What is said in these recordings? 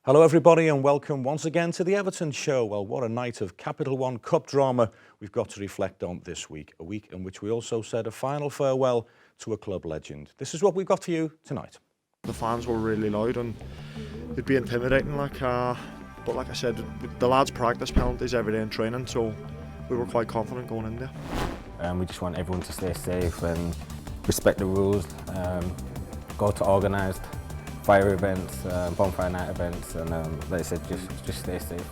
Hello everybody and welcome once again to the Everton show. Well, what a night of Capital One Cup drama we've got to reflect on this week. A week in which we also said a final farewell to a club legend. This is what we've got for you tonight. The fans were really loud and it'd be intimidating, but like I said, the lads practice penalties every day in training, so we were quite confident going in there. We just want everyone to stay safe and respect the rules, go to organised fire events, bonfire night events, and like I said, just stay safe.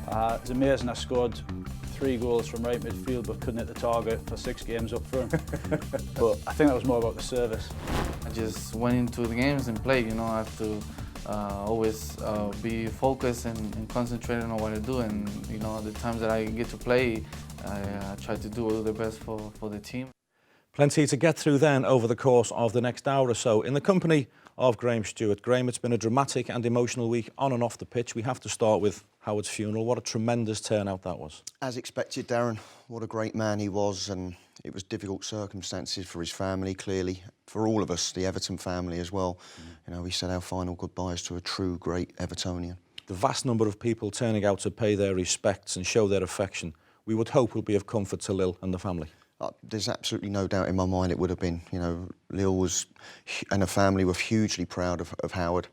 It was amazing. I scored 3 goals from right midfield but couldn't hit the target for 6 games up front. But I think that was more about the service. I just went into the games and played. I have to always be focused and concentrating on what I do. And the times that I get to play, I try to do the best for the team. Plenty to get through then over the course of the next hour or so. In the company of Graham Stewart. Graham, it's been a dramatic and emotional week on and off the pitch. We have to start with Howard's funeral. What a tremendous turnout that was. As expected, Darren. What a great man he was, and it was difficult circumstances for his family, clearly, for all of us, the Everton family as well. We said our final goodbyes to a true great Evertonian. The vast number of people turning out to pay their respects and show their affection, we would hope will be of comfort to Lil and the family. There's absolutely no doubt in my mind it would have been. Lil was, and her family were hugely proud of Howard,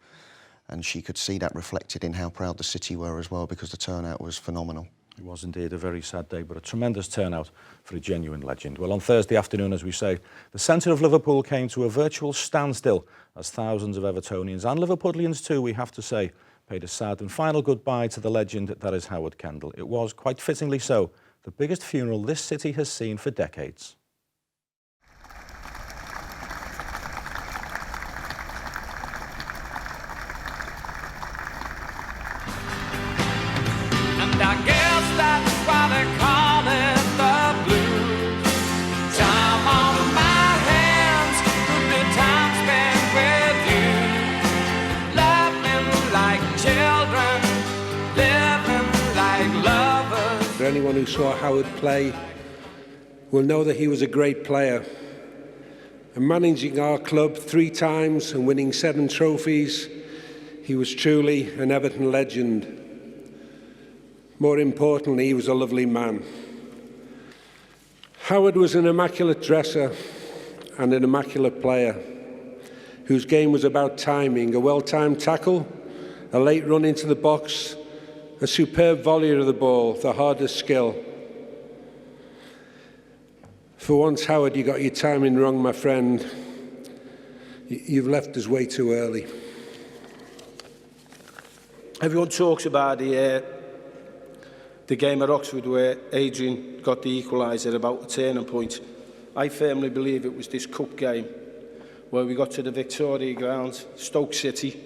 and she could see that reflected in how proud the city were as well, because the turnout was phenomenal. It was indeed a very sad day, but a tremendous turnout for a genuine legend. Well, on Thursday afternoon, as we say, the centre of Liverpool came to a virtual standstill as thousands of Evertonians and Liverpudlians too, we have to say, paid a sad and final goodbye to the legend that is Howard Kendall. It was, quite fittingly so, the biggest funeral this city has seen for decades. And I guess that's why they call it the blues. Time on my hands, could be time spent with you. Loving like children, living like lovers. For anyone who saw Howard play will know that he was a great player. And managing our club 3 times and winning 7 trophies, he was truly an Everton legend. More importantly, he was a lovely man. Howard was an immaculate dresser and an immaculate player, whose game was about timing, a well-timed tackle, a late run into the box, a superb volley of the ball, the hardest skill. For once, Howard, you got your timing wrong, my friend. You've left us way too early. Everyone talks about the game at Oxford where Adrian got the equaliser, about a turning point. I firmly believe it was this cup game where we got to the Victoria Ground, Stoke City,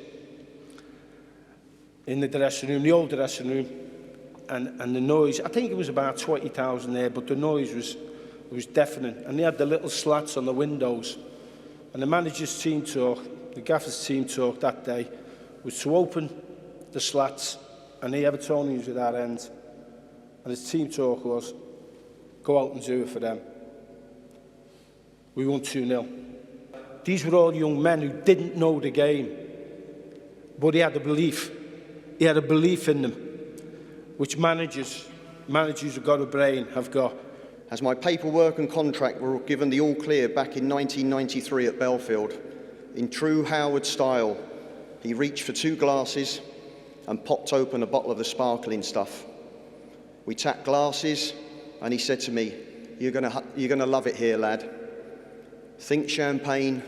in the dressing room, the old dressing room, and the noise. I think it was about 20,000 there, but the noise was deafening. And they had the little slats on the windows. And the manager's team talk, the gaffer's team talk that day, was to open the slats, and the Evertonians were at that end. And his team talk was, go out and do it for them. We won 2-0. These were all young men who didn't know the game, but he had a belief. He had a belief in them, which managers who've got a brain have got. As my paperwork and contract were given the all-clear back in 1993 at Belfield, in true Howard style, he reached for 2 glasses and popped open a bottle of the sparkling stuff. We tapped glasses, and he said to me, you're gonna love it here, lad. Think champagne,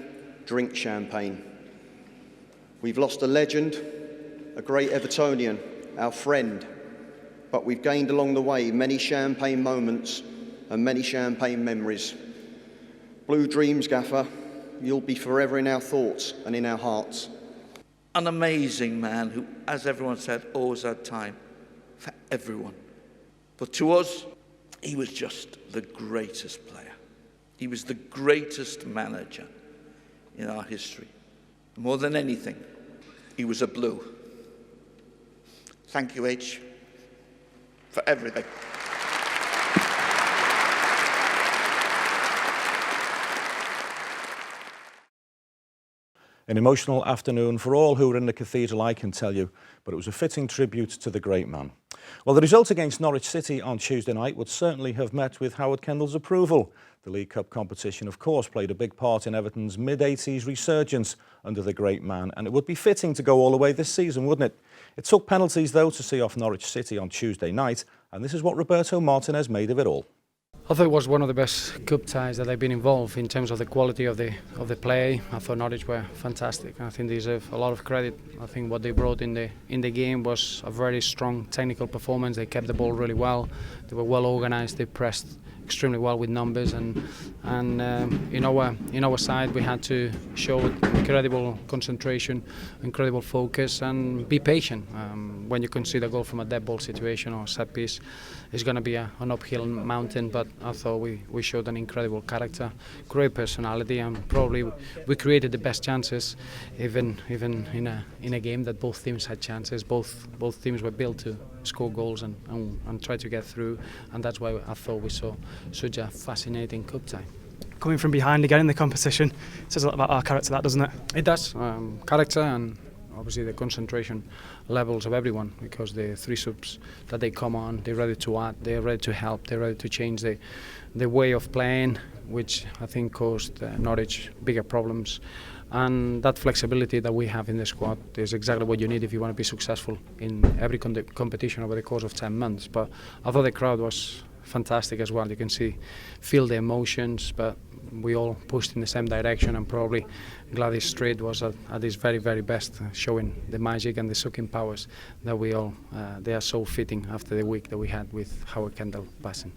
drink champagne. We've lost a legend, a great Evertonian, our friend, but we've gained along the way many champagne moments and many champagne memories. Blue dreams, Gaffer, you'll be forever in our thoughts and in our hearts. An amazing man who, as everyone said, always had time for everyone. But to us, he was just the greatest player. He was the greatest manager in our history. More than anything, he was a blue. Thank you, H, for everything. An emotional afternoon for all who were in the cathedral, I can tell you, but it was a fitting tribute to the great man. Well, the result against Norwich City on Tuesday night would certainly have met with Howard Kendall's approval. The League Cup competition, of course, played a big part in Everton's mid-80s resurgence under the great man, and it would be fitting to go all the way this season, wouldn't it? It took penalties, though, to see off Norwich City on Tuesday night, and this is what Roberto Martinez made of it all. I thought it was one of the best cup ties that I've been involved in terms of the quality of the play. I thought Norwich were fantastic. I think they deserve a lot of credit. I think what they brought in the game was a very strong technical performance. They kept the ball really well. They were well organised. They pressed extremely well with numbers, and in our side we had to show incredible concentration, incredible focus, and be patient. When you concede a goal from a dead ball situation or set piece, it's going to be an uphill mountain. But I thought we showed an incredible character, great personality, and probably we created the best chances, even in a game that both teams had chances. Both teams were built to score goals and try to get through, and that's why I thought we saw such a fascinating cup tie. Coming from behind again in the competition says a lot about our character, that doesn't it? It does. Character and obviously the concentration levels of everyone, because the three subs that they come on, they're ready to add, they're ready to help, they're ready to change the way of playing, which I think caused Norwich bigger problems. And that flexibility that we have in the squad is exactly what you need if you want to be successful in every competition over the course of 10 months. But I thought the crowd was fantastic as well. You can feel the emotions, but we all pushed in the same direction, and probably Gladys Street was at his very, very best, showing the magic and the sucking powers that they are so fitting after the week that we had with Howard Kendall passing.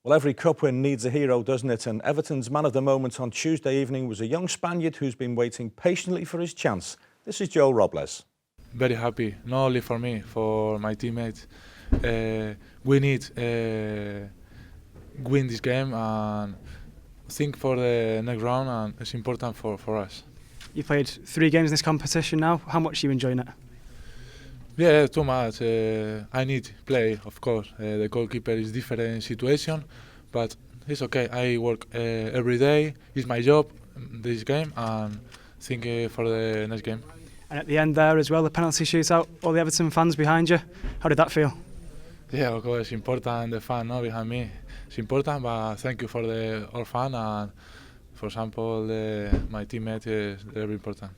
Well, every cup win needs a hero, doesn't it? And Everton's man of the moment on Tuesday evening was a young Spaniard who's been waiting patiently for his chance. This is Joe Robles. Very happy, not only for me, for my teammates. We need win this game and think for the next round, and it's important for us. You played 3 games in this competition now. How much are you enjoying it? Yeah, too much. I need play, of course. The goalkeeper is different situation, but it's okay. I work every day. It's my job, this game, and think for the next game. And at the end there as well, the penalty shootout, all the Everton fans behind you. How did that feel? Yeah, of course, it's important, the fan behind me. It's important, but thank you for the all fan, and for example, my teammate is very important.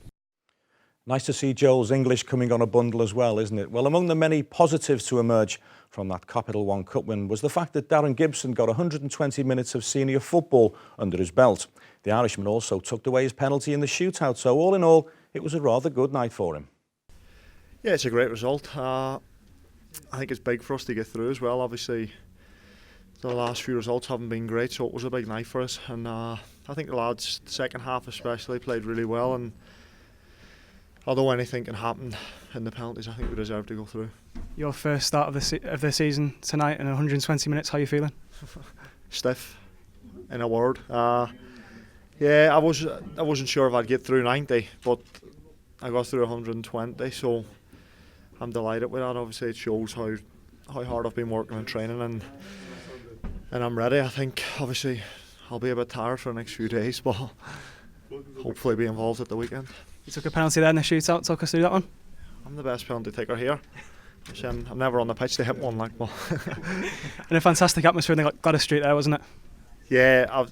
Nice to see Joel's English coming on a bundle as well, isn't it? Well, among the many positives to emerge from that Capital One Cup win was the fact that Darren Gibson got 120 minutes of senior football under his belt. The Irishman also tucked away his penalty in the shootout, so all in all, it was a rather good night for him. Yeah, it's a great result. I think it's big for us to get through as well. Obviously, the last few results haven't been great, so it was a big night for us. And I think the lads, the second half especially, played really well. And although anything can happen in the penalties, I think we deserve to go through. Your first start of the season tonight in 120 minutes, how are you feeling? Stiff, in a word. Yeah, I wasn't sure if I'd get through 90, but I got through 120, so I'm delighted with that. Obviously, it shows how hard I've been working and training, and I'm ready. I think obviously I'll be a bit tired for the next few days, but hopefully be involved at the weekend. You took a penalty there in the shootout. Talk us through that one. I'm the best penalty taker here. I'm never on the pitch to hit one, like, but and a fantastic atmosphere in the Gladys Street there, wasn't it? Yeah, I've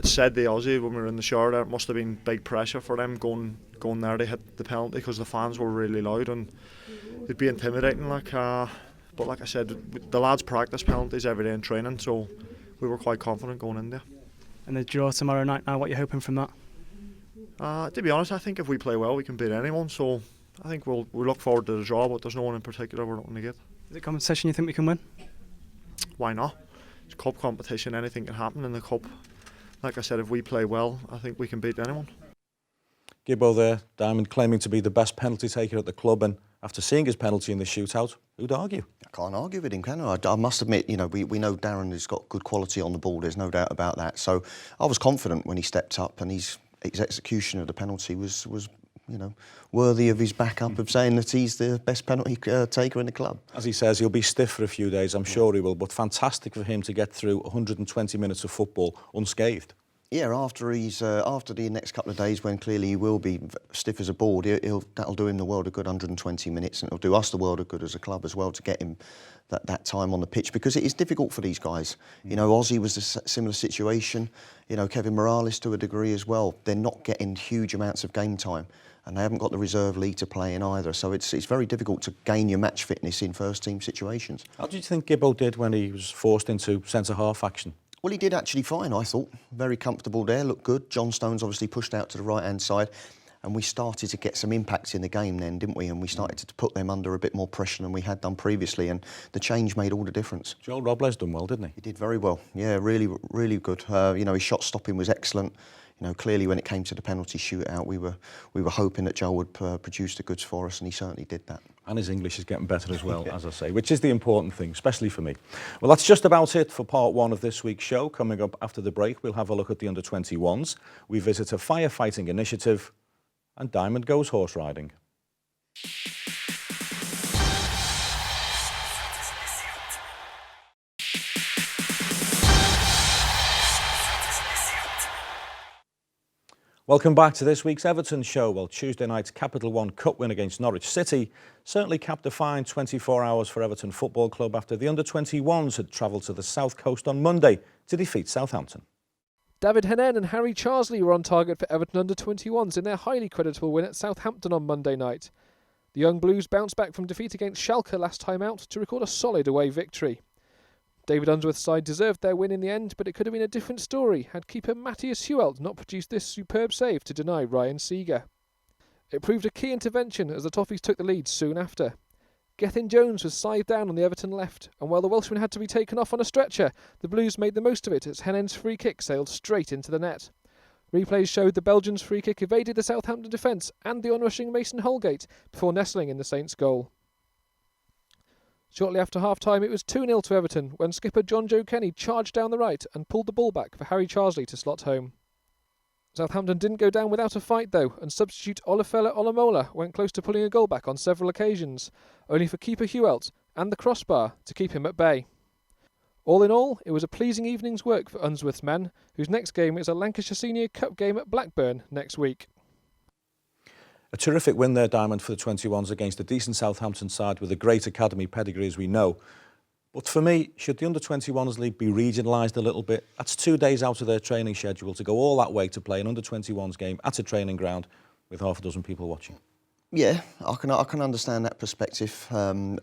said the Aussie when we were in the shower there, it must have been big pressure for them going there to hit the penalty, because the fans were really loud and it'd be intimidating, like. But like I said, the lads practice penalties every day in training, so we were quite confident going in there. And the draw tomorrow night now, what are you hoping from that? To be honest, I think if we play well, we can beat anyone. So I think we'll look forward to the draw, but there's no one in particular we're looking to get. Is it competition you think we can win? Why not? It's cup competition, anything can happen in the cup. Like I said, if we play well, I think we can beat anyone. Gibbo there, Diamond, claiming to be the best penalty taker at the club, and after seeing his penalty in the shootout, who'd argue? I can't argue with him, can I? I must admit, we know Darren has got good quality on the ball, there's no doubt about that. So I was confident when he stepped up, and his execution of the penalty was worthy of his backup of saying that he's the best penalty taker in the club. As he says, he'll be stiff for a few days, I'm sure he will, but fantastic for him to get through 120 minutes of football unscathed. Yeah, after the next couple of days, when clearly he will be stiff as a board, that'll do him the world of good. 120 minutes, and it'll do us the world of good as a club as well to get him that time on the pitch, because it is difficult for these guys. You know, Ozzy was a similar situation. You know, Kevin Morales to a degree as well. They're not getting huge amounts of game time, and they haven't got the reserve league to play in either. So it's very difficult to gain your match fitness in first team situations. How did you think Gibbo did when he was forced into centre half action? Well, he did actually fine, I thought. Very comfortable there, looked good. John Stones obviously pushed out to the right-hand side, and we started to get some impacts in the game then, didn't we? And we started to put them under a bit more pressure than we had done previously, and the change made all the difference. Joel Robles done well, didn't he? He did very well. Yeah, really, really good. You know, his shot stopping was excellent. You know, clearly when it came to the penalty shootout, we were hoping that Joel would produce the goods for us, and he certainly did that. And his English is getting better as well, as I say, which is the important thing, especially for me. Well, that's just about it for part one of this week's show. Coming up after the break, we'll have a look at the under-21s. We visit a firefighting initiative, and Diamond goes horse riding. Welcome back to this week's Everton show. Well, Tuesday night's Capital One Cup win against Norwich City certainly capped a fine 24 hours for Everton Football Club after the under-21s had travelled to the South Coast on Monday to defeat Southampton. David Hennen and Harry Charsley were on target for Everton under-21s in their highly creditable win at Southampton on Monday night. The Young Blues bounced back from defeat against Schalke last time out to record a solid away victory. David Unsworth's side deserved their win in the end, but it could have been a different story had keeper Matthias Huelt not produced this superb save to deny Ryan Seeger. It proved a key intervention as the Toffees took the lead soon after. Gethin Jones was scythed down on the Everton left, and while the Welshman had to be taken off on a stretcher, the Blues made the most of it as Hennen's free kick sailed straight into the net. Replays showed the Belgians' free kick evaded the Southampton defence and the onrushing Mason Holgate before nestling in the Saints' goal. Shortly after half-time, it was 2-0 to Everton when skipper John Joe Kenny charged down the right and pulled the ball back for Harry Charsley to slot home. Southampton didn't go down without a fight though, and substitute Olafella Olamola went close to pulling a goal back on several occasions, only for keeper Huelt and the crossbar to keep him at bay. All in all, it was a pleasing evening's work for Unsworth's men, whose next game is a Lancashire Senior Cup game at Blackburn next week. A terrific win there, Diamond, for the 21s against a decent Southampton side with a great academy pedigree, as we know. But for me, should the under-21s league be regionalised a little bit? That's 2 days out of their training schedule to go all that way to play an under-21s game at a training ground with half a dozen people watching. Yeah, I can understand that perspective.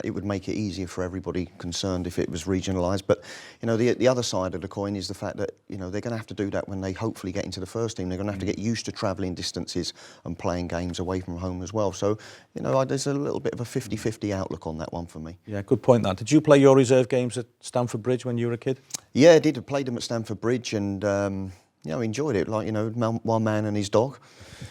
It would make it easier for everybody concerned if it was regionalised. But you know, the other side of the coin is the fact that you know they're going to have to do that when they hopefully get into the first team. They're going to have to get used to travelling distances and playing games away from home as well. So you know, there's a little bit of a 50-50 outlook on that one for me. Yeah, good point. That. Did you play your reserve games at Stamford Bridge when you were a kid? Yeah, I did. I played them at Stamford Bridge and. You know, enjoyed it. Like you know, one man and his dog.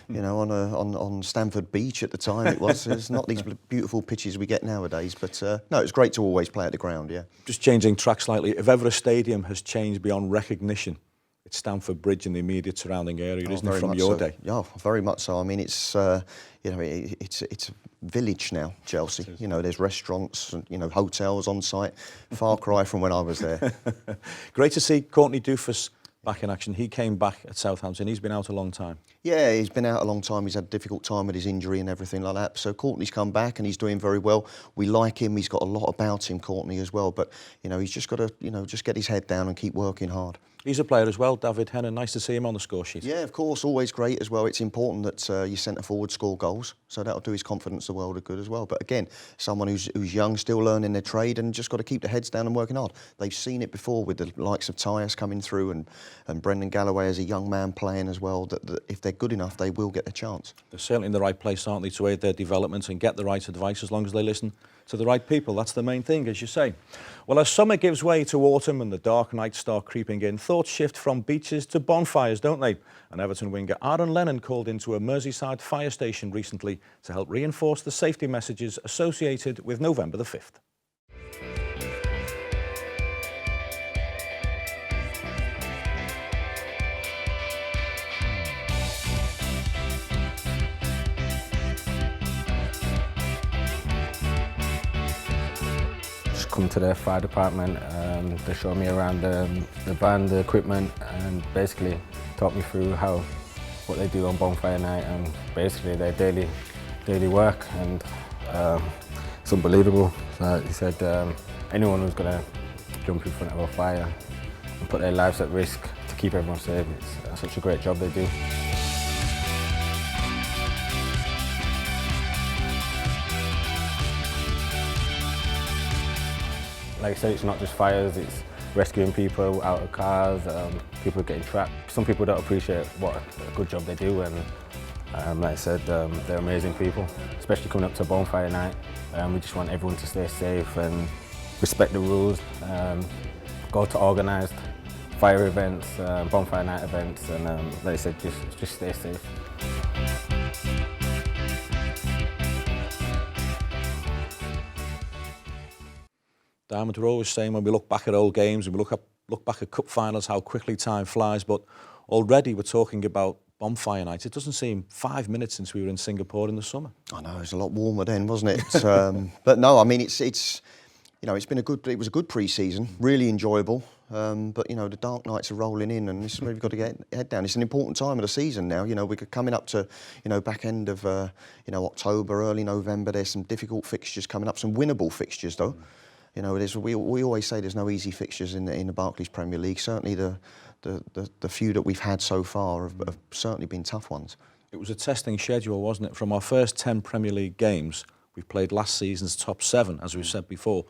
You know, on Stamford Beach at the time it was. It's not these beautiful pitches we get nowadays, but no, it's great to always play at the ground. Yeah. Just changing track slightly. If ever a stadium has changed beyond recognition, it's Stamford Bridge and the immediate surrounding area, isn't it, from your day? Yeah, very much so. I mean, it's you know, it's a village now, Chelsea. You know, there's restaurants and you know hotels on site. Far cry from when I was there. Great to see Courtney Doufus back in action. He came back at Southampton. He's been out a long time. Yeah, he's been out a long time. He's had a difficult time with his injury and everything like that. So Courtney's come back and he's doing very well. We like him. He's got a lot about him, Courtney, as well. But, you know, he's just got to, you know, just get his head down and keep working hard. He's a player as well, David Hennen. Nice to see him on the score sheet. Yeah, of course. Always great as well. It's important that your centre-forward score goals. So that'll do his confidence the world of good as well. But again, someone who's young, still learning their trade and just got to keep their heads down and working hard. They've seen it before with the likes of Tyus coming through and Brendan Galloway as a young man playing as well, that if they're good enough, they will get a chance. They're certainly in the right place, aren't they, to aid their development and get the right advice as long as they listen to the right people. That's the main thing, as you say. Well, as summer gives way to autumn and the dark nights start creeping in, thoughts shift from beaches to bonfires, don't they? And Everton winger Aaron Lennon called into a Merseyside fire station recently to help reinforce the safety messages associated with November the 5th. come to the fire department. They showed me around the van, the equipment, and basically taught me through what they do on bonfire night and basically their daily work, and it's unbelievable. So he said anyone who's going to jump in front of a fire and put their lives at risk to keep everyone safe, it's such a great job they do. Like I said, it's not just fires, it's rescuing people out of cars, people getting trapped. Some people don't appreciate what a good job they do, and like I said, they're amazing people, especially coming up to bonfire night. We just want everyone to stay safe and respect the rules, go to organised fire events, bonfire night events, and like I said, just stay safe. Diamond, we're always saying when we look back at old games and we look back at cup finals how quickly time flies, but already we're talking about bonfire night. It doesn't seem 5 minutes since we were in Singapore in the summer. I know, it was a lot warmer then, wasn't it? But no, I mean, it was a good pre-season, really enjoyable. But you know, the dark nights are rolling in, and this is where we've got to get head down. It's an important time of the season now. You know, we're coming up to back end of October, early November. There's some difficult fixtures coming up, some winnable fixtures though. You know, we always say there's no easy fixtures in the Barclays Premier League. Certainly the few that we've had so far have certainly been tough ones. It was a testing schedule, wasn't it? From our first 10 Premier League games, we've played last season's top 7, as we've said before,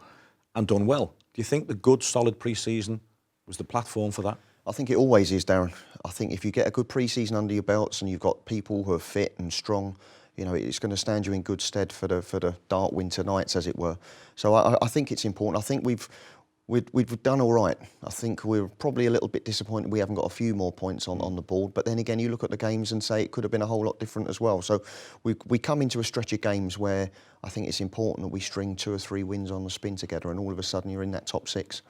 and done well. Do you think the good, solid pre-season was the platform for that? I think it always is, Darren. I think if you get a good pre-season under your belts and you've got people who are fit and strong, you know, it's going to stand you in good stead for the dark winter nights, as it were. So I think it's important. I think we've done all right. I think we're probably a little bit disappointed we haven't got a few more points on the board. But then again, you look at the games and say it could have been a whole lot different as well. So we come into a stretch of games where I think it's important that we string 2 or 3 wins on the spin together, and all of a sudden you're in that top 6.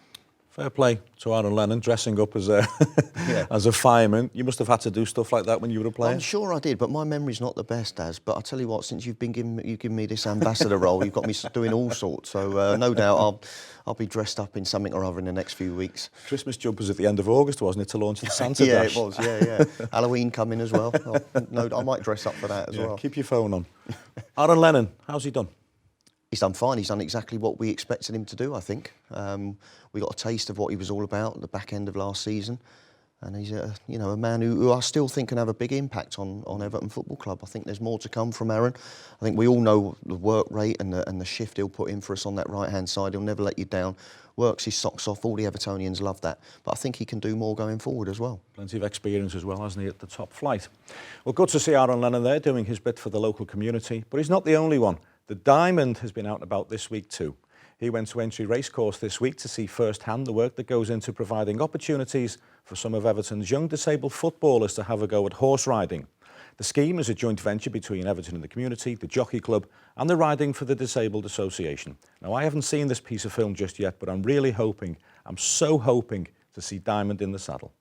Fair play to Aaron Lennon, dressing up as a fireman. You must have had to do stuff like that when you were a player. I'm sure I did, but my memory's not the best, Daz. But I tell you what, since you've given me this ambassador role, you've got me doing all sorts. So no doubt I'll be dressed up in something or other in the next few weeks. Christmas jumpers at the end of August, wasn't it, to launch the Santa Yeah, Dash? it was. Yeah. Halloween coming as well. I might dress up for that as well. Keep your phone on. Aaron Lennon, how's he done? He's done fine. He's done exactly what we expected him to do, I think. We got a taste of what he was all about at the back end of last season. And he's a man who I still think can have a big impact on Everton Football Club. I think there's more to come from Aaron. I think we all know the work rate and the shift he'll put in for us on that right-hand side. He'll never let you down. Works his socks off. All the Evertonians love that. But I think he can do more going forward as well. Plenty of experience as well, hasn't he, at the top flight? Well, good to see Aaron Lennon there doing his bit for the local community. But he's not the only one. The Diamond has been out and about this week too. He went to Entry Racecourse this week to see firsthand the work that goes into providing opportunities for some of Everton's young disabled footballers to have a go at horse riding. The scheme is a joint venture between Everton and the community, the Jockey Club and the Riding for the Disabled Association. Now, I haven't seen this piece of film just yet, but I'm so hoping to see Diamond in the saddle.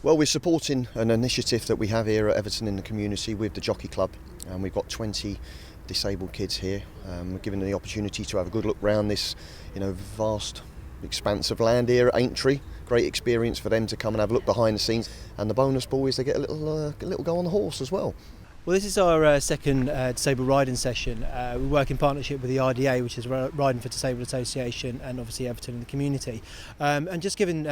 Well, we're supporting an initiative that we have here at Everton in the community with the Jockey Club, and we've got 20 disabled kids here. We're given the opportunity to have a good look round this, vast expanse of land here at Aintree. Great experience for them to come and have a look behind the scenes, and the bonus ball is they get a little go on the horse as well. Well, this is our second disabled riding session. We work in partnership with the RDA, which is Riding for Disabled Association, and obviously Everton and the community. And just giving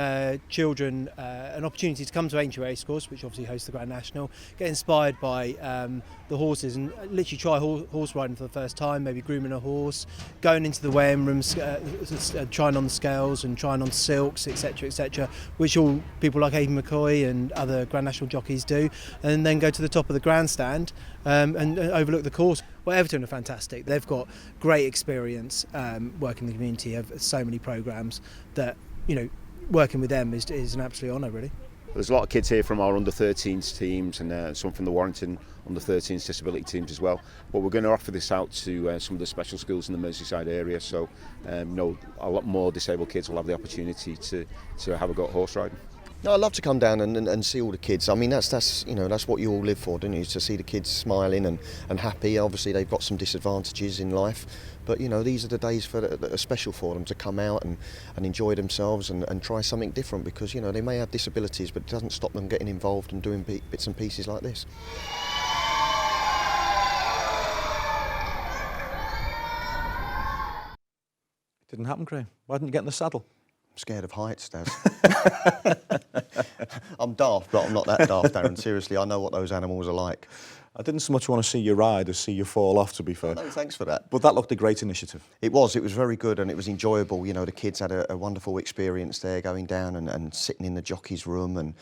children an opportunity to come to Aintree Racecourse, which obviously hosts the Grand National, get inspired by the horses and literally try horse riding for the first time, maybe grooming a horse, going into the weighing rooms, trying on the scales and trying on silks, etc., which all people like Aidan McCoy and other Grand National jockeys do, and then go to the top of the grandstand and overlook the course. Well, Everton are fantastic. They've got great experience working in the community, have so many programmes that, working with them is an absolute honour, really. There's a lot of kids here from our under-13s teams and some from the Warrington under-13s disability teams as well. But we're going to offer this out to some of the special schools in the Merseyside area, so a lot more disabled kids will have the opportunity to have a go at horse riding. No, I'd love to come down and see all the kids. I mean, that's you know, that's what you all live for, don't you? To see the kids smiling and happy. Obviously, they've got some disadvantages in life, but you know, these are the days that are special for them to come out and enjoy themselves and try something different, because you know, they may have disabilities, but it doesn't stop them getting involved and doing bits and pieces like this. It didn't happen, Graham. Why didn't you get in the saddle? Scared of heights, Daz. I'm daft, but I'm not that daft, Darren. Seriously, I know what those animals are like. I didn't so much want to see you ride as see you fall off, to be fair. No, thanks for that. But that looked a great initiative. It was very good, and it was enjoyable. You know, the kids had a wonderful experience there, going down and sitting in the jockey's room and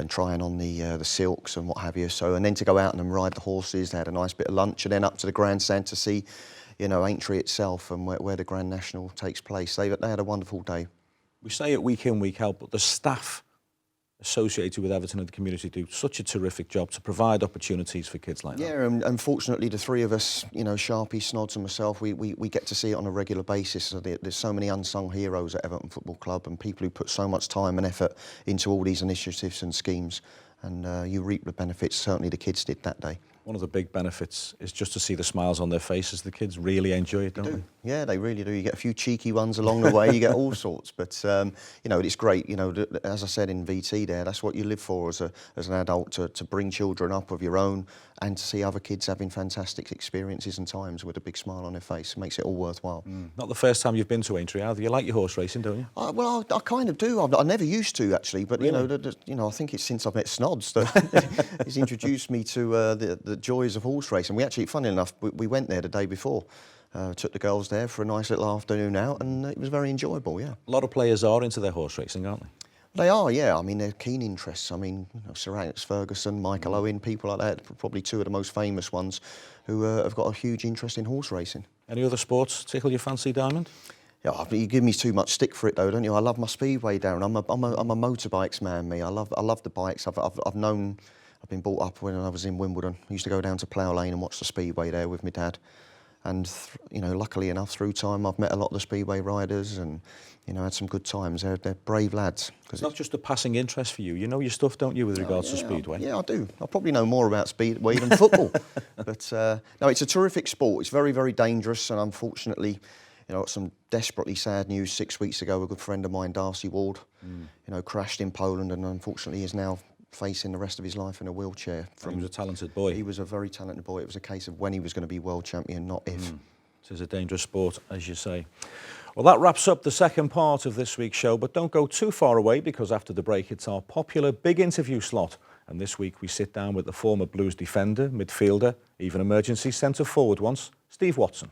trying on the silks and what have you. So, and then to go out and ride the horses, they had a nice bit of lunch, and then up to the grandstand to see, you know, Aintree itself and where the Grand National takes place. They had a wonderful day. We say it week in, week out, but the staff associated with Everton and the community do such a terrific job to provide opportunities for kids like that. Yeah, and unfortunately the three of us, you know, Sharpie, Snods and myself, we get to see it on a regular basis. So there's so many unsung heroes at Everton Football Club and people who put so much time and effort into all these initiatives and schemes, and you reap the benefits. Certainly the kids did that day. One of the big benefits is just to see the smiles on their faces. The kids really enjoy it, don't they? Yeah, they really do. You get a few cheeky ones along the way, you get all sorts. But, you know, it's great. You know, as I said in VT there, that's what you live for as an adult, to bring children up of your own and to see other kids having fantastic experiences and times with a big smile on their face. It makes it all worthwhile. Not the first time you've been to Aintree, either. You like your horse racing, don't you? Well, I kind of do. I never used to, actually. But, Really? you know, I think it's since I've met Snods that he's introduced me to the joys of horse racing. We actually, funny enough, we went there the day before. Took the girls there for a nice little afternoon out, and it was very enjoyable, yeah. A lot of players are into their horse racing, aren't they? They are, yeah. I mean, they're keen interests. I mean, you know, Sir Alex Ferguson, Michael Owen, people like that, probably two of the most famous ones who have got a huge interest in horse racing. Any other sports tickle your fancy, Diamond? Yeah, you give me too much stick for it though, don't you? I love my speedway, Darren. I'm a motorbikes man, me. I love the bikes. I've been brought up when I was in Wimbledon. I used to go down to Plough Lane and watch the speedway there with my dad. And you know, luckily enough, through time, I've met a lot of the speedway riders, and you know, had some good times. They're brave lads. It's not just a passing interest for you. You know your stuff, don't you, with regards to speedway? Yeah, I do. I probably know more about speedway than football. But no, it's a terrific sport. It's very, very dangerous, and unfortunately, you know, got some desperately sad news 6 weeks ago. A good friend of mine, Darcy Ward, you know, crashed in Poland, and unfortunately is now facing the rest of his life in a wheelchair. He was a talented boy. He was a very talented boy. It was a case of when he was going to be world champion, not if. It is a dangerous sport, as you say. Well, that wraps up the second part of this week's show, but don't go too far away, because after the break it's our popular big interview slot, and this week we sit down with the former Blues defender, midfielder, even emergency centre forward once, Steve Watson.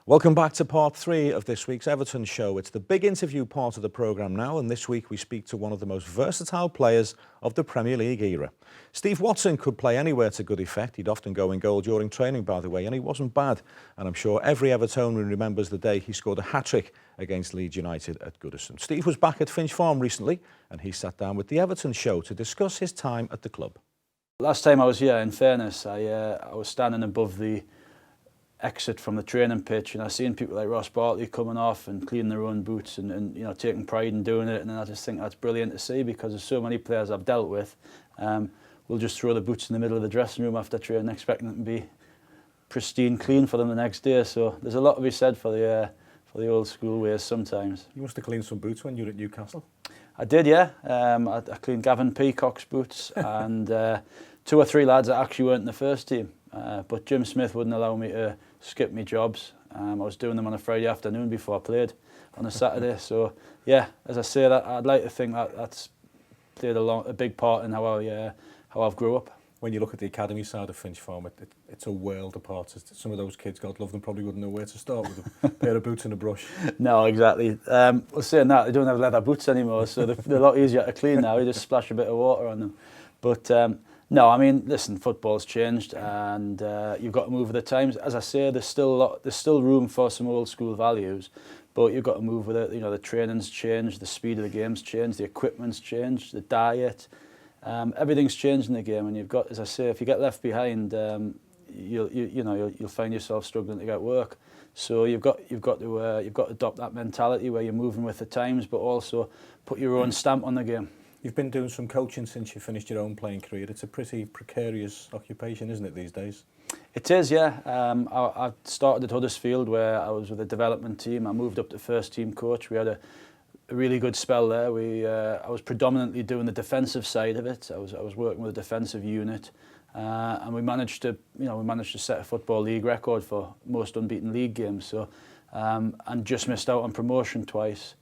Welcome back to part 3 of this week's Everton show. It's the big interview part of the programme now, and this week we speak to one of the most versatile players of the Premier League era. Steve Watson could play anywhere to good effect. He'd often go in goal during training, by the way, and he wasn't bad. And I'm sure every Evertonian remembers the day he scored a hat-trick against Leeds United at Goodison. Steve was back at Finch Farm recently, and he sat down with the Everton show to discuss his time at the club. Last time I was here, in fairness, I was standing above the exit from the training pitch, and I seen people like Ross Bartley coming off and cleaning their own boots and you know, taking pride in doing it, and I just think that's brilliant to see, because there's so many players I've dealt with will just throw the boots in the middle of the dressing room after training, expecting them to be pristine clean for them the next day. So there's a lot to be said for the old school ways sometimes. You must have cleaned some boots when you were at Newcastle. I did, yeah. I cleaned Gavin Peacock's boots and 2 or 3 lads that actually weren't in the first team. But Jim Smith wouldn't allow me to skip me jobs. I was doing them on a Friday afternoon before I played on a Saturday. So yeah, as I say, that I'd like to think that that's played a big part in how I've grew up. When you look at the academy side of Finch Farm, it's a world apart. Some of those kids, God love them, probably wouldn't know where to start with a pair of boots and a brush. No, exactly. Well, saying that, they don't have leather boots anymore, so they're a lot easier to clean now. You just splash a bit of water on them. But no, I mean, listen, football's changed, and you've got to move with the times. As I say, there's still room for some old school values, but you've got to move with it. You know, the training's changed, the speed of the game's changed, the equipment's changed, the diet. Everything's changed in the game, and you've got, as I say, if you get left behind, you'll find yourself struggling to get work. So you've got to adopt that mentality where you're moving with the times, but also put your own stamp on the game. You've been doing some coaching since you finished your own playing career. It's a pretty precarious occupation, isn't it, these days? It is, yeah. I started at Huddersfield where I was with the development team. I moved up to first team coach. We had a really good spell there. I was predominantly doing the defensive side of it. I was working with a defensive unit, and we managed to set a football league record for most unbeaten league games. So, and just missed out on promotion twice.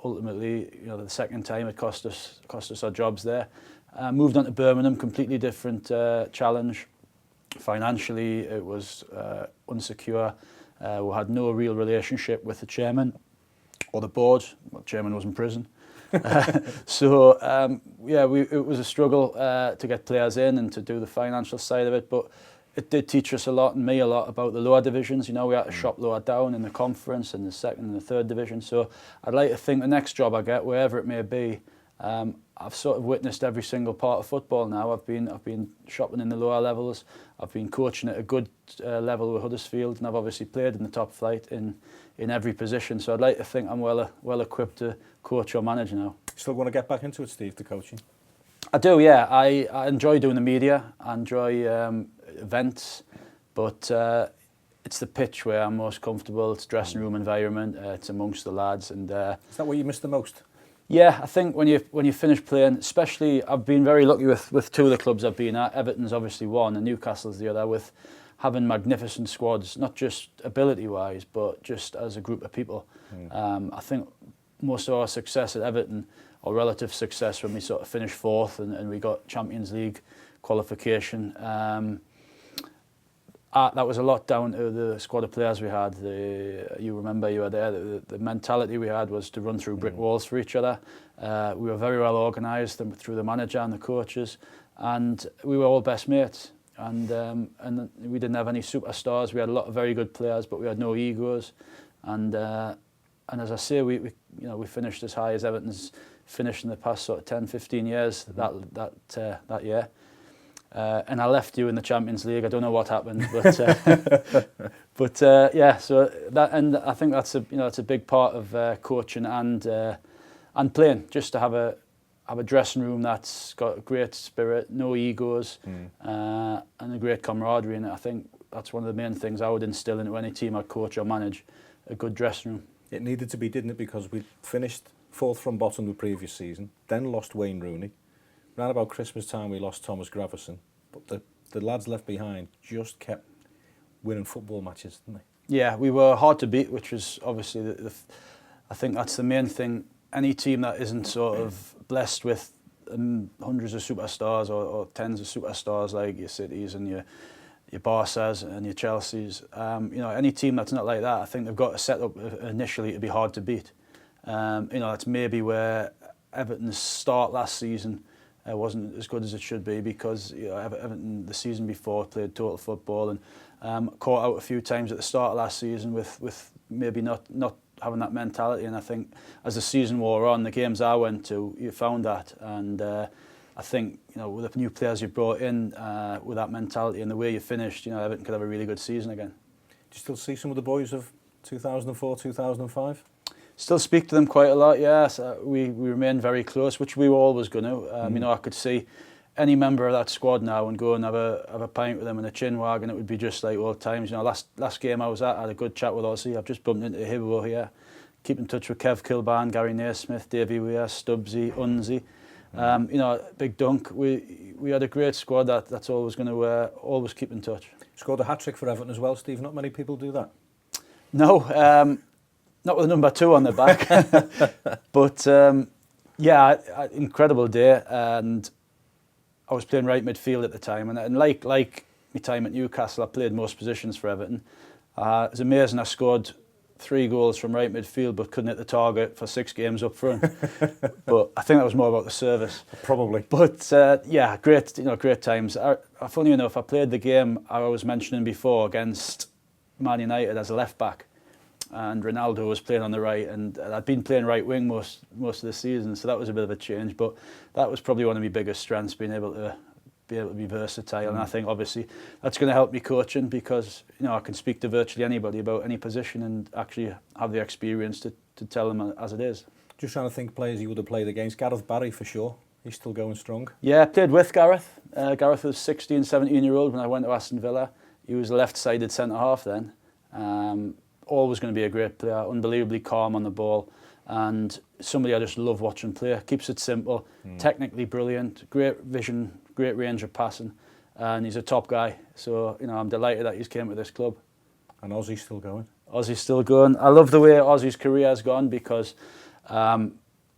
Ultimately, the second time it cost us our jobs there. Moved on to Birmingham, completely different challenge. Financially, it was unsecure. We had no real relationship with the chairman or the board. Well, the chairman was in prison. So, it was a struggle to get players in and to do the financial side of it, but it did teach us a lot, and me a lot, about the lower divisions. We had to shop lower down in the conference and the second and the third division. So I'd like to think the next job I get, wherever it may be, I've sort of witnessed every single part of football now. I've been shopping in the lower levels. I've been coaching at a good level with Huddersfield, and I've obviously played in the top flight in every position. So I'd like to think I'm well equipped to coach or manage now. Still want to get back into it, Steve, the coaching? I do, yeah. I enjoy doing the media. I enjoy events, but it's the pitch where I'm most comfortable. It's dressing room environment. It's amongst the lads, and is that what you miss the most? Yeah, I think when you finish playing, especially, I've been very lucky with two of the clubs I've been at. Everton's obviously one, and Newcastle's the other, with having magnificent squads, not just ability-wise, but just as a group of people. I think most of our success at Everton, or relative success, when we sort of finished fourth and we got Champions League qualification, that was a lot down to the squad of players we had. You remember, you were there, the mentality we had was to run through brick walls for each other. We were very well organised through the manager and the coaches, and we were all best mates. And we didn't have any superstars. We had a lot of very good players, but we had no egos. And as I say, we finished as high as Everton's finished in the past sort of 10, 15 years that year. And I left you in the Champions League. I don't know what happened, but yeah. So that, and I think that's a big part of coaching and playing. Just to have a dressing room that's got a great spirit, no egos, and a great camaraderie. And I think that's one of the main things I would instill into any team I coach or manage: a good dressing room. It needed to be, didn't it? Because we finished fourth from bottom the previous season, then lost Wayne Rooney. Around about Christmas time, we lost Thomas Gravesen, but the lads left behind just kept winning football matches, didn't they? Yeah, we were hard to beat, which was obviously I think that's the main thing. Any team that isn't sort of blessed with hundreds of superstars or tens of superstars like your Cities and your Barças and your Chelseas, any team that's not like that, I think they've got to set up initially to be hard to beat. That's maybe where Everton's start last season wasn't as good as it should be, because Everton the season before played total football and caught out a few times at the start of last season with maybe not having that mentality. And I think as the season wore on, the games I went to, you found that. And I think with the new players you brought in, with that mentality and the way you finished, Everton could have a really good season again. Do you still see some of the boys of 2004, 2005? Still speak to them quite a lot, yeah. So we remain very close, which we were always going to. I could see any member of that squad now and go and have a pint with them in a chin wag, and it would be just like old times. Last game I was at, I had a good chat with Ozzy. I've just bumped into Hibbo here. Keep in touch with Kev Kilban, Gary Naismith, Davey Weir, Stubbsy, Unzi. Big Dunk. We had a great squad that's always going to always keep in touch. Scored a hat-trick for Everton as well, Steve. Not many people do that. No. Not with a number 2 on the back, but incredible day. And I was playing right midfield at the time, and like my time at Newcastle, I played most positions for Everton. It was amazing. I scored 3 goals from right midfield, but couldn't hit the target for 6 games up front. But I think that was more about the service, probably. But great times. Funny enough, I played the game I was mentioning before against Man United as a left back. and Ronaldo was playing on the right, and I'd been playing right wing most of the season, so that was a bit of a change. But that was probably one of my biggest strengths, being able to be versatile, and I think obviously that's going to help me coaching, because I can speak to virtually anybody about any position and actually have the experience to tell them as it is. Just trying to think players you would have played against. Gareth Barry for sure. He's still going strong. Yeah, I played with Gareth. Gareth was 16, 17-year-old when I went to Aston Villa. He was a left-sided centre-half then. Always going to be a great player, unbelievably calm on the ball, and somebody I just love watching play. Keeps it simple, technically brilliant, great vision, great range of passing, and he's a top guy. So, I'm delighted that he's came to this club. And Ozzy's still going. Ozzy's still going. I love the way Ozzy's career has gone, because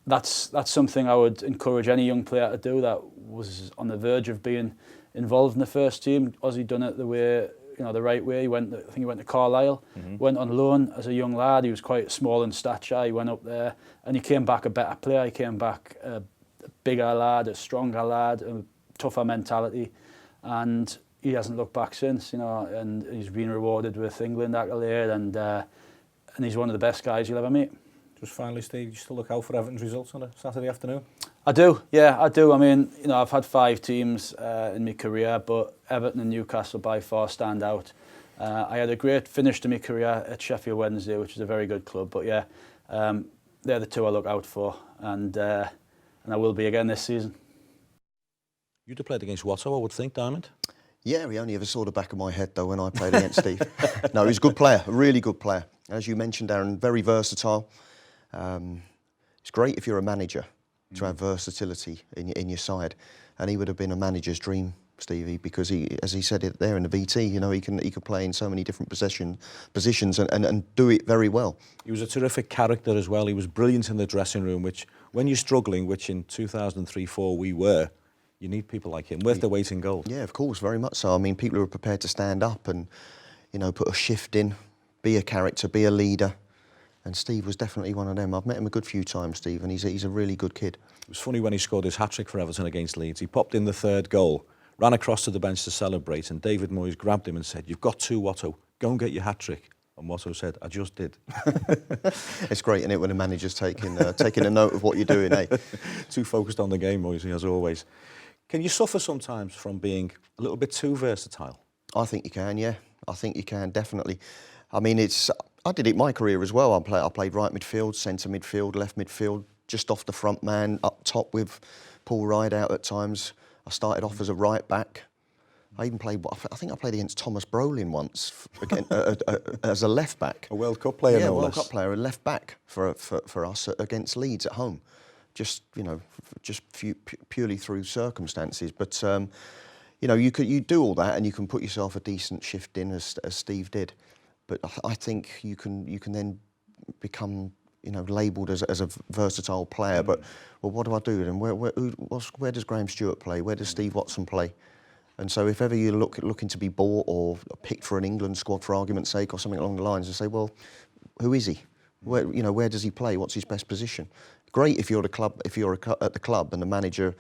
that's something I would encourage any young player to do that was on the verge of being involved in the first team. Ozzy done it the way, the right way. I think he went to Carlisle, went on loan as a young lad. He was quite small in stature. He went up there and he came back a better player. He came back a bigger lad, a stronger lad, a tougher mentality, and he hasn't looked back since. And he's been rewarded with England accolade, and he's one of the best guys you'll ever meet. Just finally, Steve, you still look out for Everton's results on a Saturday afternoon? I do, yeah, I do. I mean, I've had 5 teams in my career, but Everton and Newcastle by far stand out. I had a great finish to my career at Sheffield Wednesday, which is a very good club. But yeah, they're the 2 I look out for, and I will be again this season. You'd have played against Watto, I would think, Diamond? Yeah, he only ever saw the back of my head, though, when I played against Steve. No, he's a good player, a really good player. As you mentioned, Darren, very versatile. It's great if you're a manager to have versatility in your side, and he would have been a manager's dream, Stevie, because he, as he said it there in the VT, he can play in so many different positions and do it very well. He was a terrific character as well. He was brilliant in the dressing room, which when you're struggling, which in 2003-04 we were, you need people like him, worth their weight in gold. Yeah, of course, very much so. I mean, people who are prepared to stand up and put a shift in, be a character, be a leader. And Steve was definitely one of them. I've met him a good few times, Steve, and he's a really good kid. It was funny when he scored his hat-trick for Everton against Leeds. He popped in the 3rd goal, ran across to the bench to celebrate, and David Moyes grabbed him and said, "You've got 2, Watto. Go and get your hat-trick." And Watto said, "I just did." It's great, isn't it, when a manager's taking a note of what you're doing, eh? Too focused on the game, Moyes, as always. Can you suffer sometimes from being a little bit too versatile? I think you can, yeah. I think you can, definitely. I mean, I did it in my career as well. I played right midfield, centre midfield, left midfield, just off the front man, up top with Paul Rideout at times. I started off as a right back. I even played, I think I played against Thomas Brolin once again, as a left back. A World Cup player, no less. Yeah, World Cup player, a left back for us against Leeds at home. Just, purely through circumstances. But, you do all that and you can put yourself a decent shift in as Steve did. But I think you can then become, labelled as a versatile player. But, well, what do I do then? Where does Graham Stewart play? Where does Steve Watson play? And so if ever you're looking to be bought or picked for an England squad, for argument's sake, or something along the lines, and say, well, who is he? Where does he play? What's his best position? Great if you're at the club and the manager,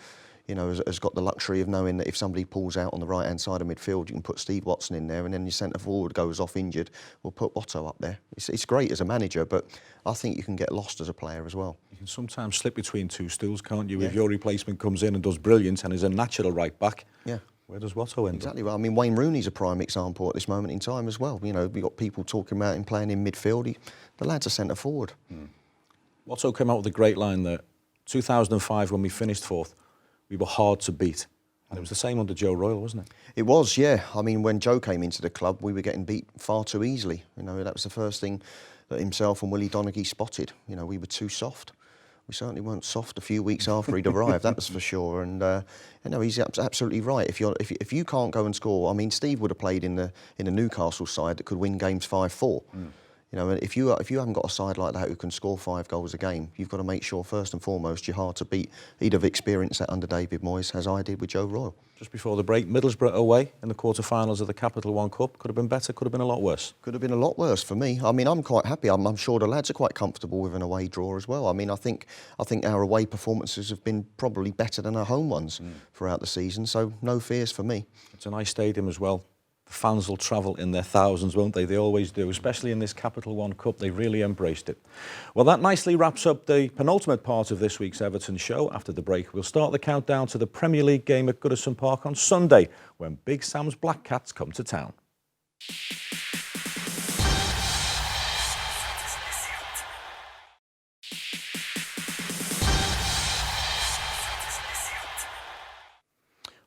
has got the luxury of knowing that if somebody pulls out on the right-hand side of midfield, you can put Steve Watson in there, and then your centre forward goes off injured, we'll put Watto up there. It's great as a manager, but I think you can get lost as a player as well. You can sometimes slip between 2 stools, can't you? Yeah. If your replacement comes in and does brilliant and is a natural right back, yeah. Where does Watto end Exactly right. I mean, Wayne Rooney's a prime example at this moment in time as well. We've got people talking about him playing in midfield. The lad's a centre forward. Watto came out with a great line that 2005, when we finished 4th, we were hard to beat. And it was the same under Joe Royle, wasn't it? It was, yeah. I mean, when Joe came into the club, we were getting beat far too easily. That was the first thing that himself and Willie Donaghy spotted. We were too soft. We certainly weren't soft a few weeks after he'd arrived, that was for sure. And he's absolutely right. If you can't go and score, I mean, Steve would have played in a Newcastle side that could win games 5-4. If you haven't got a side like that who can score 5 goals a game, you've got to make sure first and foremost you're hard to beat. He'd have experienced that under David Moyes, as I did with Joe Royle. Just before the break, Middlesbrough away in the quarter-finals of the Capital One Cup. Could have been better, could have been a lot worse. Could have been a lot worse for me. I mean, I'm quite happy. I'm sure the lads are quite comfortable with an away draw as well. I mean, I think our away performances have been probably better than our home ones throughout the season, so no fears for me. It's a nice stadium as well. The fans will travel in their thousands, won't they? They always do, especially in this Capital One Cup. They really embraced it. Well, that nicely wraps up the penultimate part of this week's Everton show. After the break, we'll start the countdown to the Premier League game at Goodison Park on Sunday, when Big Sam's Black Cats come to town.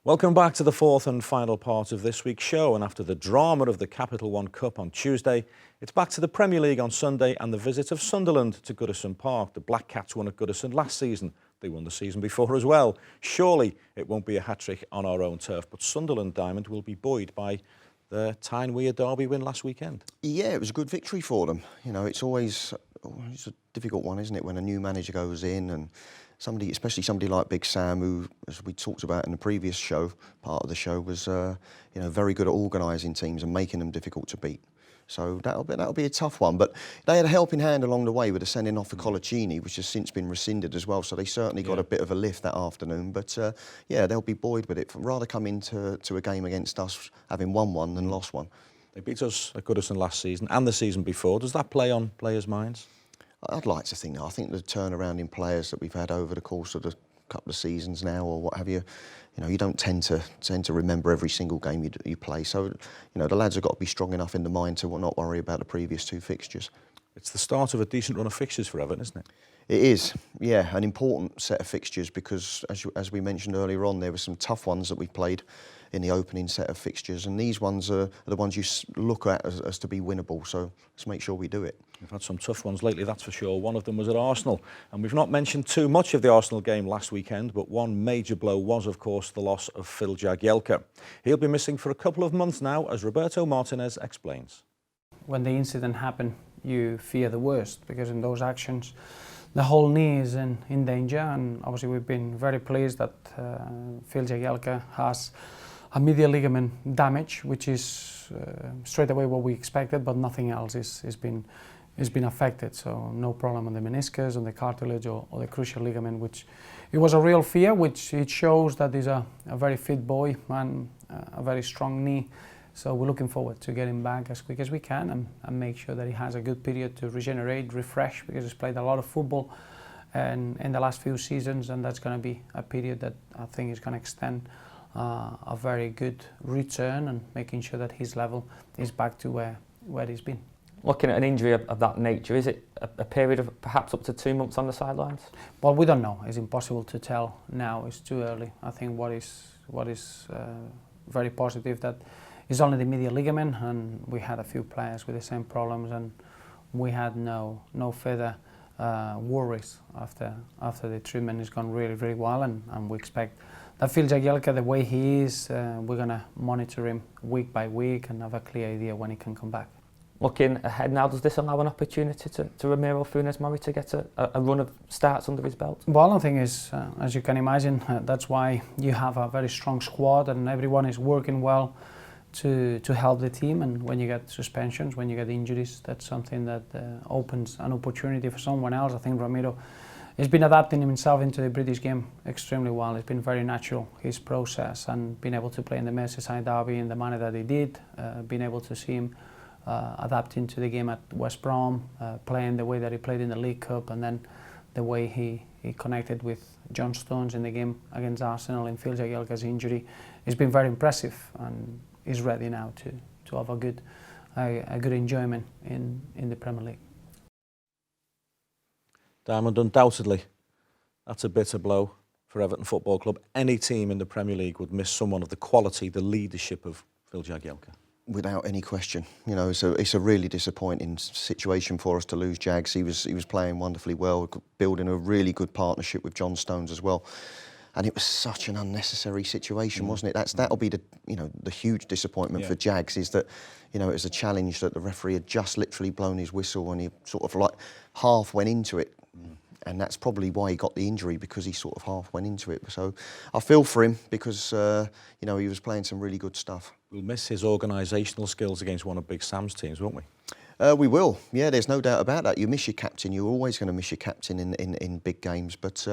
Welcome back to the fourth and final part of this week's show, and after the drama of the Capital One Cup on Tuesday, it's back to the Premier League on Sunday and the visit of Sunderland to Goodison Park. The Black Cats won at Goodison last season. They won the season before as well. Surely it won't be a hat-trick on our own turf, but Sunderland Diamond will be buoyed by the Tyne-Weir derby win last weekend. Yeah, it was a good victory for them. You know, it's always a difficult one, isn't it, when a new manager goes in and somebody, especially somebody like Big Sam, who, as we talked about in the previous show, part of the show, was very good at organising teams and making them difficult to beat. So that'll be a tough one. But they had a helping hand along the way with the sending off of Colaccini, which has since been rescinded as well. So they certainly got a bit of a lift that afternoon. But they'll be buoyed with it. Rather come into a game against us having won one than lost one. They beat us at Goodison last season and the season before. Does that play on players' minds? I'd like to think. I think the turnaround in players that we've had over the course of the couple of seasons now, or what have you, you don't tend to remember every single game you play. So, the lads have got to be strong enough in the mind to not worry about the previous two fixtures. It's the start of a decent run of fixtures for Everton, isn't it? It is, yeah, an important set of fixtures because, as we mentioned earlier on, there were some tough ones that we played in the opening set of fixtures, and these ones are the ones you look at as to be winnable, so let's make sure we do it. We've had some tough ones lately, that's for sure. One of them was at Arsenal, and we've not mentioned too much of the Arsenal game last weekend, but one major blow was, of course, the loss of Phil Jagielka. He'll be missing for a couple of months now, as Roberto Martinez explains. When the incident happened, you fear the worst, because in those actions, the whole knee is in danger, and obviously we've been very pleased that Phil Jagielka has a medial ligament damage, which is straight away what we expected, but nothing else has been affected. So no problem on the meniscus, on the cartilage, or the cruciate ligament, which it was a real fear, which it shows that he's a very fit boy and a very strong knee. So we're looking forward to getting back as quick as we can and make sure that he has a good period to regenerate, refresh, because he's played a lot of football in the last few seasons, and that's going to be a period that I think is going to extend a very good return and making sure that his level is back to where he's been. Looking at an injury of that nature, is it a period of perhaps up to 2 months on the sidelines? Well, we don't know. It's impossible to tell now. It's too early. I think what is very positive that it's only the medial ligament, and we had a few players with the same problems, and we had no further worries after the treatment has gone really, really well, and we expect that Phil Jagielka, the way he is, we're going to monitor him week by week and have a clear idea when he can come back. Looking ahead now, does this allow an opportunity to Ramiro Funes-Mori to get a run of starts under his belt? Well, I think is, as you can imagine, that's why you have a very strong squad and everyone is working well to help the team. And when you get suspensions, when you get injuries, that's something that opens an opportunity for someone else. I think Ramiro has been adapting himself into the British game extremely well. It's been very natural, his process, and being able to play in the Merseyside derby in the manner that he did, being able to see him adapting to the game at West Brom, playing the way that he played in the League Cup, and then the way he connected with John Stones in the game against Arsenal in Phil Jagielka's injury. It's been very impressive, and he's ready now to have a good enjoyment in the Premier League. Diamond, undoubtedly, that's a bitter blow for Everton Football Club. Any team in the Premier League would miss someone of the quality, the leadership of Phil Jagielka. Without any question, it's a really disappointing situation for us to lose Jags. He was playing wonderfully well, building a really good partnership with John Stones as well, and it was such an unnecessary situation, wasn't it? That'll be the huge disappointment for Jags, is that it was a challenge that the referee had just literally blown his whistle and he sort of like half went into it. And that's probably why he got the injury, because he sort of half went into it. So I feel for him because, he was playing some really good stuff. We'll miss his organisational skills against one of Big Sam's teams, won't we? We will. Yeah, there's no doubt about that. You miss your captain. You're always going to miss your captain in big games. But,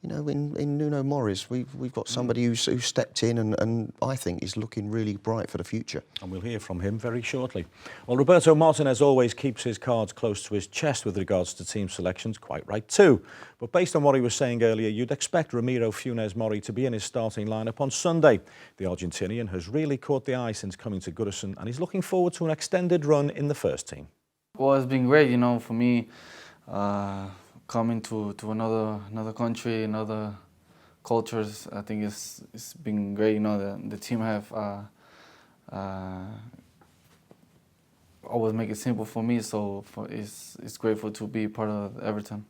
you know, in Nuno Morris, we've got somebody who's stepped in and I think is looking really bright for the future. And we'll hear from him very shortly. Well, Roberto Martinez always keeps his cards close to his chest with regards to team selections, quite right too. But based on what he was saying earlier, you'd expect Ramiro Funes Mori to be in his starting lineup on Sunday. The Argentinian has really caught the eye since coming to Goodison and he's looking forward to an extended run in the first team. Well, it's been great, you know, for me. Coming to another country, another cultures, I think it's been great. You know, the team have always make it simple for me, so it's grateful to be part of Everton.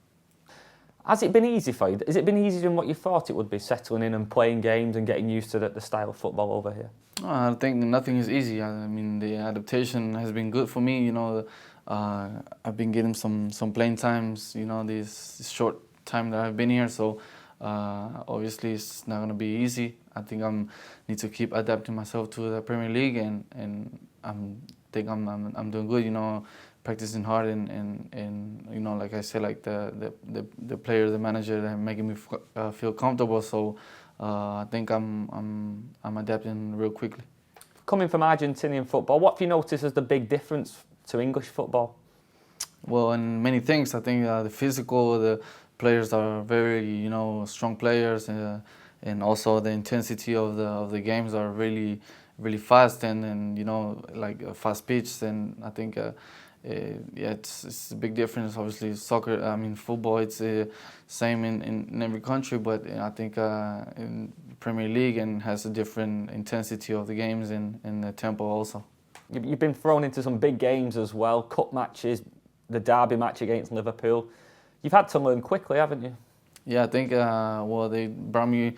Has it been easy for you? Has it been easier than what you thought it would be, settling in and playing games and getting used to the style of football over here? I think nothing is easy. I mean, the adaptation has been good for me. You know, I've been getting some playing times. You know, this short time that I've been here. So obviously, it's not going to be easy. I think I need to keep adapting myself to the Premier League, and I'm doing good. You know, practicing hard and you know, like I said, like the player, the manager, they're making me feel comfortable. So I think I'm adapting real quickly. Coming from Argentinian football, what have you noticed as the big difference to English football? Well, in many things, I think the physical, the players are very, you know, strong players, and also the intensity of the games are really fast and you know, like a fast pitch. And I think yeah, it's a big difference. Obviously, soccer, I mean football, it's same in every country, but I think in Premier League and has a different intensity of the games and the tempo also. You've been thrown into some big games as well, cup matches, the derby match against Liverpool. You've had to learn quickly, haven't you? Yeah, I think well, they brought me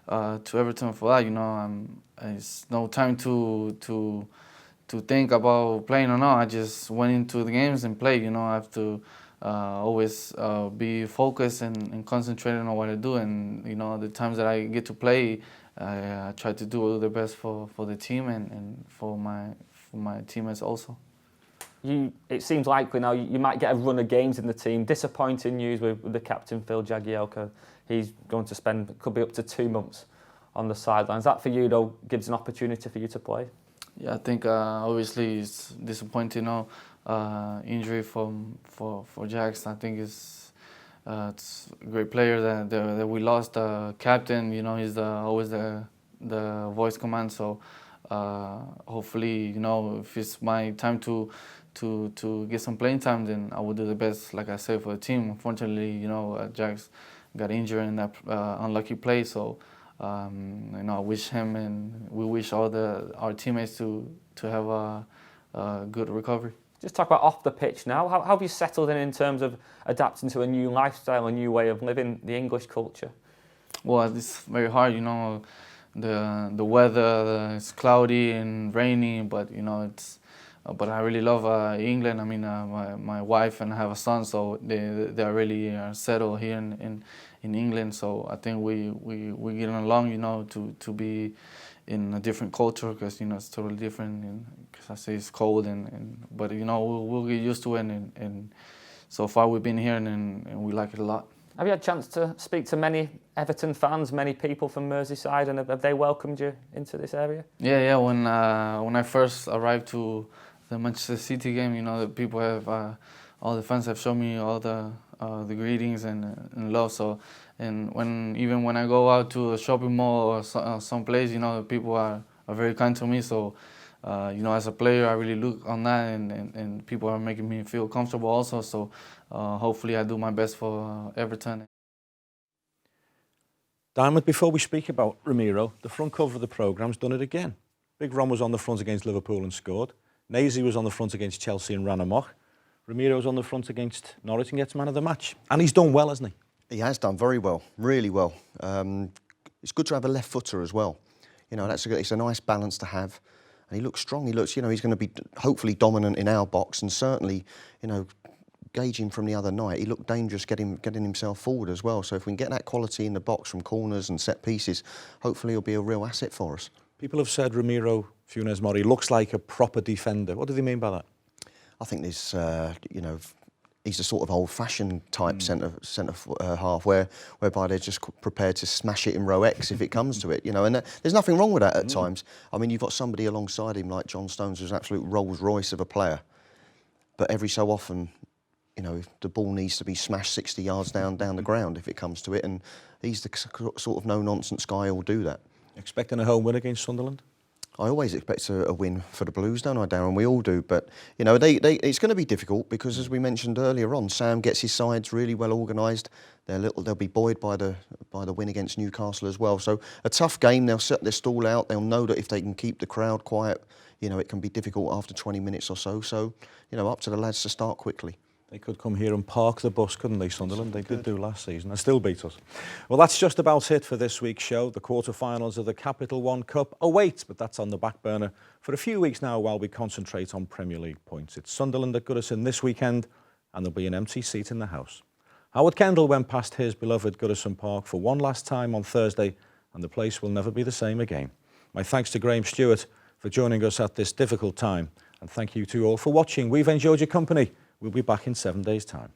to Everton for that. You know, it's no time to think about playing or not. I just went into the games and played. You know, I have to always be focused and concentrated on what I do. And you know, the times that I get to play, I try to do the best for the team and for my teammates also. It seems likely now you might get a run of games in the team. Disappointing news with the captain, Phil Jagielka. He's going to spend, could be up to 2 months on the sidelines. That for you, though, gives an opportunity for you to play? Yeah, I think obviously it's disappointing now. Injury for Jax. I think it's a great player that we lost. Captain, you know, he's always the voice command. So hopefully, you know, if it's my time to get some playing time, then I will do the best, like I said, for the team. Unfortunately, you know, Jax got injured in that unlucky play. So you know, I wish him and we wish all our teammates to have a good recovery. Just talk about off the pitch now. How have you settled in terms of adapting to a new lifestyle, a new way of living, the English culture? Well, it's very hard, you know. The weather, it's cloudy and rainy, but you know, but I really love England. I mean, my wife and I have a son, so they are really settled here in England. So I think we get along, you know, to be in a different culture, because you know it's totally different. Because I say it's cold, but you know we'll get used to it. And so far we've been here and we like it a lot. Have you had a chance to speak to many Everton fans, many people from Merseyside, and have they welcomed you into this area? Yeah. When I first arrived to the Manchester City game, you know, the people have all the fans have shown me all the greetings and love. So, and even when I go out to a shopping mall or some place, you know, the people are very kind to me. So, you know, as a player, I really look on that, and people are making me feel comfortable also. So, hopefully, I do my best for Everton. Diamond, before we speak about Ramiro, the front cover of the programme's done it again. Big Ron was on the front against Liverpool and scored. Nazy was on the front against Chelsea and ran amok. Ramiro's on the front against Norwich and gets man of the match. And he's done well, hasn't he? He has done very well, really well. It's good to have a left footer as well. You know, it's a nice balance to have. And he looks strong. He looks, you know, he's going to be hopefully dominant in our box, and certainly, you know, gauging from the other night, he looked dangerous getting himself forward as well. So if we can get that quality in the box from corners and set pieces, hopefully he'll be a real asset for us. People have said Ramiro Funes Mori looks like a proper defender. What do they mean by that? I think there's, you know, he's a sort of old-fashioned type centre half, whereby they're just prepared to smash it in row X if it comes to it, you know. And there's nothing wrong with that at times. I mean, you've got somebody alongside him like John Stones, who's an absolute Rolls Royce of a player. But every so often, you know, the ball needs to be smashed 60 yards down the ground if it comes to it, and he's the sort of no-nonsense guy who'll do that. Expecting a home win against Sunderland? I always expect a win for the Blues, don't I, Darren? We all do. But, you know, it's going to be difficult because, as we mentioned earlier on, Sam gets his sides really well organised. They'll be buoyed by the win against Newcastle as well. So a tough game. They'll set their stall out. They'll know that if they can keep the crowd quiet, you know, it can be difficult after 20 minutes or so. So, you know, up to the lads to start quickly. They could come here and park the bus, couldn't they, Sunderland? They did do last season and still beat us. Well, that's just about it for this week's show. The quarter-finals of the Capital One Cup await, but that's on the back burner for a few weeks now while we concentrate on Premier League points. It's Sunderland at Goodison this weekend, and there'll be an empty seat in the house. Howard Kendall went past his beloved Goodison Park for one last time on Thursday, and the place will never be the same again. My thanks to Graham Stewart for joining us at this difficult time, and thank you to all for watching. We've enjoyed your company. We'll be back in 7 days' time.